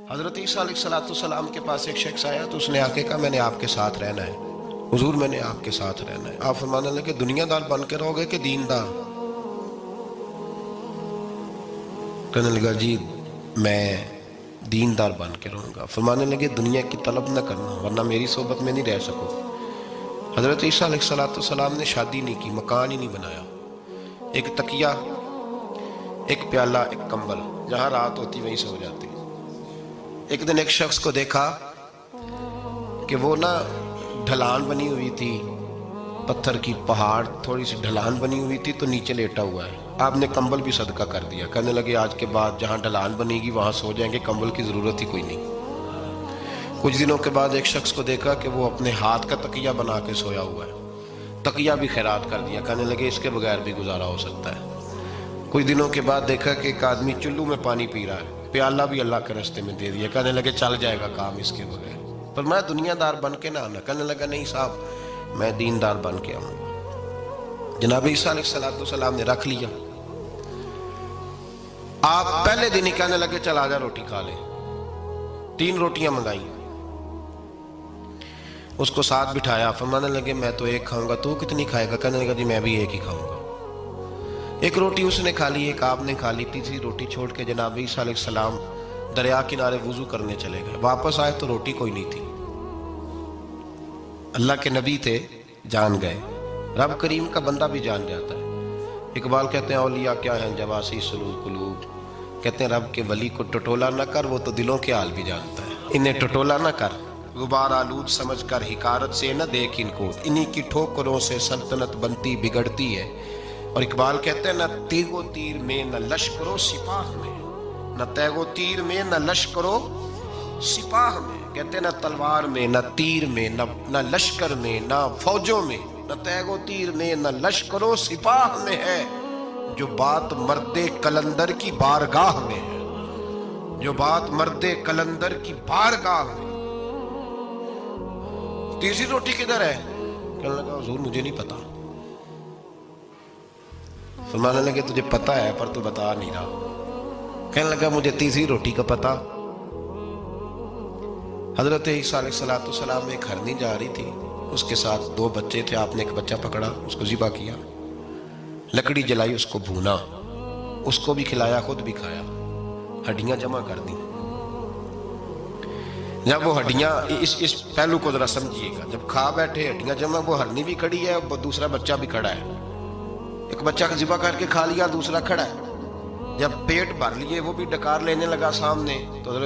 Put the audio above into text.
حضرت عیسیٰ علیہ السلام کے پاس ایک شخص آیا تو اس نے آ کے کہا میں نے آپ کے ساتھ رہنا ہے حضور، میں نے آپ کے ساتھ رہنا ہے۔ آپ فرمانے لگے دنیا دار بن کے رہو گے کہ دیندار؟ کہنے لگا جی میں دیندار بن کے رہوں گا۔ فرمانے لگے دنیا کی طلب نہ کرنا ورنہ میری صحبت میں نہیں رہ سکو۔ حضرت عیسیٰ علیہ السلام نے شادی نہیں کی، مکان ہی نہیں بنایا، ایک تکیہ، ایک پیالہ، ایک کمبل، جہاں رات ہوتی وہیں سو جاتی۔ ایک دن ایک شخص کو دیکھا کہ وہ ڈھلان بنی ہوئی تھی، پتھر کی پہاڑ، تھوڑی سی ڈھلان بنی ہوئی تھی تو نیچے لیٹا ہوا ہے۔ آپ نے کمبل بھی صدقہ کر دیا، کہنے لگے آج کے بعد جہاں ڈھلان بنے گی وہاں سو جائیں گے، کمبل کی ضرورت ہی کوئی نہیں۔ کچھ دنوں کے بعد ایک شخص کو دیکھا کہ وہ اپنے ہاتھ کا تکیہ بنا کے سویا ہوا ہے، تکیہ بھی خیرات کر دیا، کہنے لگے اس کے بغیر بھی گزارا ہو سکتا ہے۔ کچھ دنوں کے بعد دیکھا کہ ایک آدمی چلو میں پانی پی رہا ہے، پیالہ بھی اللہ کے راستے میں دے دیا، کہنے لگے چل جائے گا کام اس کے بغیر۔ پر میں دنیا دار بن کے نہ آنا، کہنے لگا نہیں صاحب میں دیندار بن کے آؤں گا۔ جناب عیسیٰ علیہ السلام نے رکھ لیا۔ آپ پہلے دن ہی کہنے لگے چل آجا روٹی کھا لے، 3 روٹیاں منگائیں، اس کو ساتھ بٹھایا، فرمانے لگے میں تو ایک کھاؤں گا، تو کتنی کھائے گا؟ کہنے لگا جی میں بھی ایک ہی کھاؤں گا۔ ایک روٹی اس نے کھا لی، ایک آپ نے کھا لی، تیسری روٹی چھوڑ کے جناب عیسیٰ علیہ السلام دریا کنارے وضو کرنے چلے گئے۔ واپس آئے تو روٹی کوئی نہیں تھی۔ اللہ کے نبی تھے، جان گئے۔ رب کریم کا بندہ بھی جان جاتا ہے۔ اقبال کہتے ہیں اولیاء کیا ہیں جواسی سلول قلوب، کہتے ہیں رب کے ولی کو ٹٹولا نہ کر، وہ تو دلوں کے حال بھی جانتا ہے۔ انہیں ٹٹولا نہ کر، غبار آلود سمجھ کر حقارت سے نہ دیکھ ان کو، انہی کی ٹھوکروں سے سلطنت بنتی بگڑتی ہے۔ اور اقبال کہتے ہیں نہ تیغ و تیر میں نہ لشکر و سپاہ میں، نہ تیغ و تیر میں نہ لشکر و سپاہ میں، کہتے ہیں نہ تلوار میں نہ تیر میں نہ لشکر میں نہ فوجوں میں، نہ تیغ و تیر میں نہ لشکر و سپاہ میں ہے جو بات مرد قلندر کی بارگاہ میں ہے، جو بات مرد قلندر کی بارگاہ میں۔ تیسری روٹی کدھر ہے؟ کہنے لگا حضور مجھے نہیں پتا۔ فرمانے لگے تجھے پتا ہے پر تو بتا نہیں رہا۔ کہنے لگا مجھے تیسری روٹی کا پتا۔ حضرت عیسیٰ علیہ السلام ایک ہرنی جا رہی تھی، اس کے ساتھ 2 بچے تھے، آپ نے ایک بچہ پکڑا، اس کو ذبح کیا، لکڑی جلائی، اس کو بھونا، اس کو بھی کھلایا، خود بھی کھایا، ہڈیاں جمع کر دی۔ جب وہ ہڈیاں، اس پہلو کو ذرا سمجھیے گا، جب کھا بیٹھے ہڈیاں جمع، وہ ہرنی بھی کھڑی ہے اور دوسرا بچہ بھی کھڑا ہے، ایک بچہ ذبح کر کے کھا لیا، دوسرا کھڑا ہے۔ جب پیٹ بھر لیے وہ بھی ڈکار لینے لگا سامنے، تو حضرت